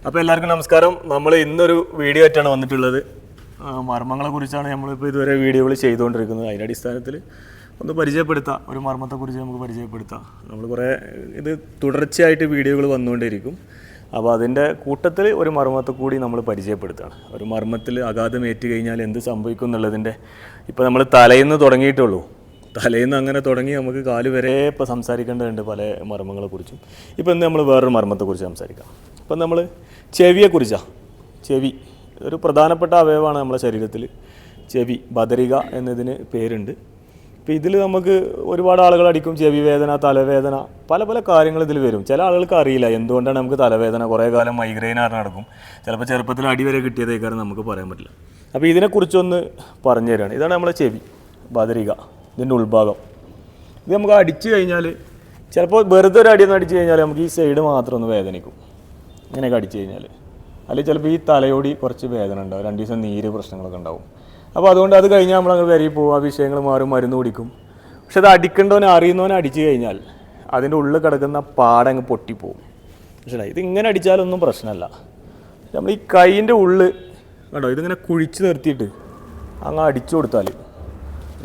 അപ്പോൾ എല്ലാവർക്കും നമസ്കാരം. നമ്മൾ ഇന്നൊരു വീഡിയോ ആയിട്ടാണ് വന്നിട്ടുള്ളത്. മർമ്മങ്ങളെക്കുറിച്ചാണ് നമ്മളിപ്പോൾ ഇതുവരെ വീഡിയോകൾ ചെയ്തുകൊണ്ടിരിക്കുന്നത്. അതിൻ്റെ അടിസ്ഥാനത്തിൽ ഒന്ന് പരിചയപ്പെടുത്താം, ഒരു മർമ്മത്തെക്കുറിച്ച് നമുക്ക് പരിചയപ്പെടുത്താം. നമ്മൾ കുറേ ഇത് തുടർച്ചയായിട്ട് വീഡിയോകൾ വന്നുകൊണ്ടിരിക്കും. അപ്പോൾ അതിൻ്റെ കൂട്ടത്തിൽ ഒരു മർമ്മത്തെ കൂടി നമ്മൾ പരിചയപ്പെടുത്തുകയാണ്. ഒരു മർമ്മത്തിൽ ആഘാതമേറ്റ് കഴിഞ്ഞാൽ എന്ത് സംഭവിക്കും എന്നുള്ളതിൻ്റെ ഇപ്പോൾ നമ്മൾ തലയിന്ന് തുടങ്ങിയിട്ടുള്ളൂ. തലേന്ന് അങ്ങനെ തുടങ്ങി നമുക്ക് കാല് വരെ ഇപ്പോൾ സംസാരിക്കേണ്ടതുണ്ട് പല മർമ്മങ്ങളെക്കുറിച്ചും. ഇപ്പോൾ ഇന്ന് നമ്മൾ വേറൊരു മർമ്മത്തെക്കുറിച്ച് സംസാരിക്കാം. ഇപ്പം നമ്മൾ ചെവിയെക്കുറിച്ചാണ്. ചെവി ഒരു പ്രധാനപ്പെട്ട അവയവമാണ് നമ്മുടെ ശരീരത്തിൽ. ചെവി, ബദരിക എന്നതിന് പേരുണ്ട്. ഇപ്പോൾ ഇതിൽ നമുക്ക് ഒരുപാട് ആളുകൾ അടിക്കും. ചെവി വേദന, തലവേദന, പല പല കാര്യങ്ങൾ ഇതിൽ വരും. ചില ആളുകൾക്ക് അറിയില്ല എന്തുകൊണ്ടാണ് നമുക്ക് തലവേദന. കുറേ കാലം മൈഗ്രെയിനാണ് നടക്കും. ചിലപ്പോൾ ചെറുപ്പത്തിൽ അടി വരെ കിട്ടിയതേക്കാരം നമുക്ക് പറയാൻ പറ്റില്ല. അപ്പോൾ ഇതിനെക്കുറിച്ചൊന്ന് പറഞ്ഞു തരികയാണ്. ഇതാണ് നമ്മളെ ചെവി, ബദരിക, ഇതിൻ്റെ ഉൾഭാഗം. ഇത് നമുക്ക് അടിച്ചു കഴിഞ്ഞാൽ ചിലപ്പോൾ വെറുതെ ഒരു അടിയൊന്നും അടിച്ചു കഴിഞ്ഞാൽ നമുക്ക് ഈ സൈഡ് മാത്രം ഒന്ന് വേദനിക്കും. ഇങ്ങനെയൊക്കെ അടിച്ചു കഴിഞ്ഞാൽ അല്ലെങ്കിൽ ചിലപ്പോൾ ഈ തലയോടി കുറച്ച് വേദന ഉണ്ടാവും. 2 ദിവസം നീര് പ്രശ്നങ്ങളൊക്കെ ഉണ്ടാവും. അപ്പോൾ അതുകൊണ്ട് അത് കഴിഞ്ഞാൽ നമ്മളങ്ങ് വരി പോകും, ആ വിഷയങ്ങൾ മാറും, മരുന്ന് കുടിക്കും. പക്ഷെ അത് അടിക്കേണ്ടവനെ അറിയുന്നവനെ അടിച്ചു കഴിഞ്ഞാൽ അതിൻ്റെ ഉള്ളിൽ കിടക്കുന്ന പാടങ്ങ് പൊട്ടിപ്പോവും. മനസ്സിലായി? ഇതിങ്ങനെ അടിച്ചാലൊന്നും പ്രശ്നമല്ല. നമ്മൾ ഈ കൈയിൻ്റെ ഉള്ളിൽ കേട്ടോ ഇതിങ്ങനെ കുഴിച്ച് നിർത്തിയിട്ട് അങ്ങ് അടിച്ചു കൊടുത്താൽ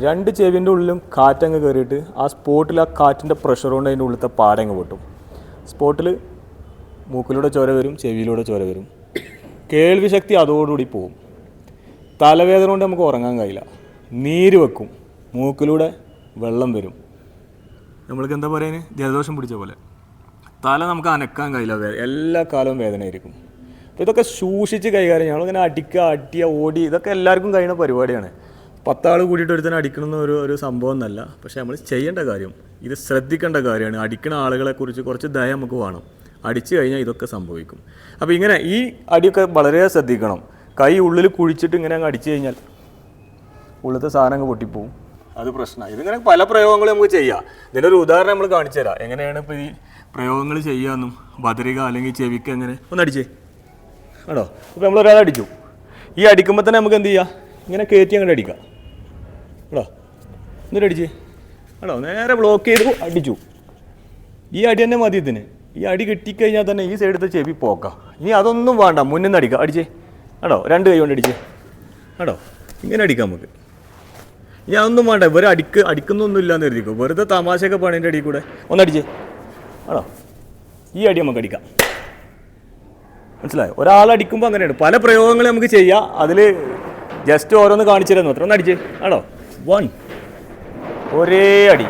2 ചെവിൻ്റെ ഉള്ളിലും കാറ്റങ്ങ് കയറിയിട്ട് ആ സ്പോട്ടിൽ ആ കാറ്റിൻ്റെ പ്രഷർ കൊണ്ട് അതിൻ്റെ ഉള്ളിലത്തെ പാടങ്ങ് പൊട്ടും. സ്പോട്ടിൽ മൂക്കിലൂടെ ചോര വരും, ചെവിയിലൂടെ ചോര വരും. കേൾവി ശക്തി അതോടുകൂടി പോവും. തലവേദന കൊണ്ട് നമുക്ക് ഉറങ്ങാൻ കഴിയില്ല. നീര് വെക്കും, മൂക്കിലൂടെ വെള്ളം വരും. നമ്മൾക്ക് എന്താ പറയുന്നത്, ജലദോഷം പിടിച്ച പോലെ. തല നമുക്ക് അനക്കാൻ കഴിയില്ല, എല്ലാ കാലവും വേദനയായിരിക്കും. അപ്പോൾ ഇതൊക്കെ സൂക്ഷിച്ച് കൈകാര്യം. ഞങ്ങളിങ്ങനെ അടിക്കുക, ഓടി, ഇതൊക്കെ എല്ലാവർക്കും കഴിയുന്ന പരിപാടിയാണ്. 10 ആൾ കൂടിയിട്ട് ഒരുത്തന്നെ അടിക്കണമെന്ന് ഒരു സംഭവം എന്നല്ല. പക്ഷേ നമ്മൾ ചെയ്യേണ്ട കാര്യം, ഇത് ശ്രദ്ധിക്കേണ്ട കാര്യമാണ്. അടിക്കുന്ന ആളുകളെക്കുറിച്ച് കുറച്ച് ദയ നമുക്ക് വേണം. അടിച്ചു കഴിഞ്ഞാൽ ഇതൊക്കെ സംഭവിക്കും. അപ്പോൾ ഇങ്ങനെ ഈ അടിയൊക്കെ വളരെ ശ്രദ്ധിക്കണം. കൈ ഉള്ളിൽ കുഴിച്ചിട്ട് ഇങ്ങനെ അങ്ങ് അടിച്ചു കഴിഞ്ഞാൽ ഉള്ളിലത്തെ സാധനം അങ്ങ് പൊട്ടിപ്പോവും. അത് പ്രശ്നമാണ്. ഇതിങ്ങനെ പല പ്രയോഗങ്ങളും നമുക്ക് ചെയ്യാം. ഇതിൻ്റെ ഒരു ഉദാഹരണം നമ്മൾ കാണിച്ചു തരാം. എങ്ങനെയാണ് ഇപ്പോൾ ഈ പ്രയോഗങ്ങൾ ചെയ്യാമെന്നും. ബദരിക അല്ലെങ്കിൽ ചെവിക്ക് എങ്ങനെ ഒന്ന് അടിച്ചേ ആണോ. ഇപ്പോൾ നമ്മളൊരാളെ അടിച്ചു. ഈ അടിക്കുമ്പോൾ തന്നെ നമുക്ക് എന്ത് ചെയ്യാം, ഇങ്ങനെ കയറ്റി അങ്ങോട്ട് അടിക്കാം കേട്ടോ. എന്നിട്ട് അടിച്ചേ കേട്ടോ. നേരെ ബ്ലോക്ക് ചെയ്തു അടിച്ചു. ഈ അടി തന്നെ മതി ഇതിന്. ഈ അടി കിട്ടിക്കഴിഞ്ഞാൽ തന്നെ ഈ സൈഡത്തെ ചെവി പോക്കാം. ഇനി അതൊന്നും വേണ്ട, മുന്നിൽ നിന്ന് അടിക്കാം. അടിച്ചേ കേട്ടോ. 2 കൈ കൊണ്ട് അടിച്ചേ കേട്ടോ. ഇങ്ങനെ അടിക്കാം നമുക്ക്. ഇനി അതൊന്നും വേണ്ട. ഇവരെ അടിക്കുന്നൊന്നും ഇല്ലാന്ന് കരുതിക്കോ. വെറുതെ തമാശയൊക്കെ പണീൻ്റെ അടിയിൽ കൂടെ ഒന്നടിച്ചേ കേട്ടോ. ഈ അടി നമുക്ക് അടിക്കാം. മനസ്സിലായോ? ഒരാളടിക്കുമ്പോൾ അങ്ങനെയാണ്. പല പ്രയോഗങ്ങൾ നമുക്ക് ചെയ്യാം. അതിൽ ജസ്റ്റ് ഓരോന്ന് കാണിച്ചു തരുന്നു അത്ര. ഒന്ന് അടിച്ചേ ആണോ. 1 ഒരേ അടി.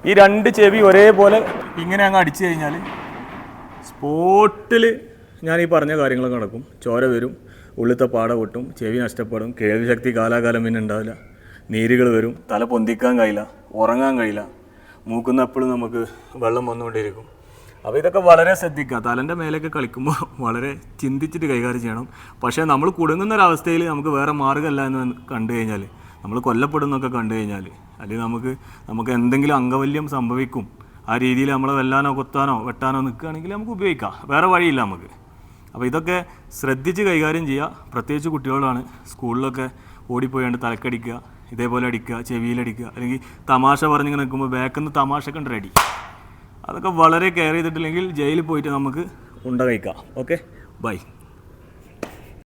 ഈ 2 ചെവി ഒരേപോലെ ഇങ്ങനെ അങ്ങ് അടിച്ചു കഴിഞ്ഞാൽ സ്പോട്ടിൽ ഞാൻ ഈ പറഞ്ഞ കാര്യങ്ങളൊക്കെ നടക്കും. ചോര വരും, ഉള്ളിലത്തെ പാട പൊട്ടും, ചെവി നഷ്ടപ്പെടും, കേൾവി ശക്തി കാലാകാലം പിന്നെ ഉണ്ടാവില്ല, നീരുകൾ വരും, തല പൊന്തിക്കാൻ കഴിയില്ല, ഉറങ്ങാൻ കഴിയില്ല, മൂക്കുന്ന എപ്പോഴും നമുക്ക് വെള്ളം വന്നുകൊണ്ടിരിക്കും. അപ്പോൾ ഇതൊക്കെ വളരെ ശ്രദ്ധിക്കുക. തലൻ്റെ മേലേക്ക് കളിക്കുമ്പോൾ വളരെ ചിന്തിച്ചിട്ട് കൈകാര്യം ചെയ്യണം. പക്ഷേ നമ്മൾ കുടുങ്ങുന്ന ഒരവസ്ഥയിൽ നമുക്ക് വേറെ മാർഗ്ഗമല്ല എന്ന് കണ്ടു കഴിഞ്ഞാൽ, നമ്മൾ കൊല്ലപ്പെടുന്നൊക്കെ കണ്ടു കഴിഞ്ഞാൽ, അല്ലെങ്കിൽ നമുക്ക് എന്തെങ്കിലും അംഗവല്യം സംഭവിക്കും, ആ രീതിയിൽ നമ്മളെ വെല്ലാനോ കൊത്താനോ വെട്ടാനോ നിൽക്കുകയാണെങ്കിൽ നമുക്ക് ഉപയോഗിക്കാം. വേറെ വഴിയില്ല നമുക്ക്. അപ്പോൾ ഇതൊക്കെ ശ്രദ്ധിച്ച് കൈകാര്യം ചെയ്യുക. പ്രത്യേകിച്ച് കുട്ടികളാണ്. സ്കൂളിലൊക്കെ ഓടിപ്പോയാണ്ട് തലക്കടിക്കുക, ഇതേപോലെ അടിക്കുക, ചെവിയിലടിക്കുക, അല്ലെങ്കിൽ തമാശ പറഞ്ഞിങ്ങനെ നിൽക്കുമ്പോൾ ബാക്കിൽ നിന്ന് തമാശയൊക്കെ ഉണ്ട് റെഡി. അതൊക്കെ വളരെ കെയർ ചെയ്തിട്ടില്ലെങ്കിൽ ജയിലിൽ പോയിട്ട് നമുക്ക് ഉണ്ട കഴിക്കാം. Okay, by.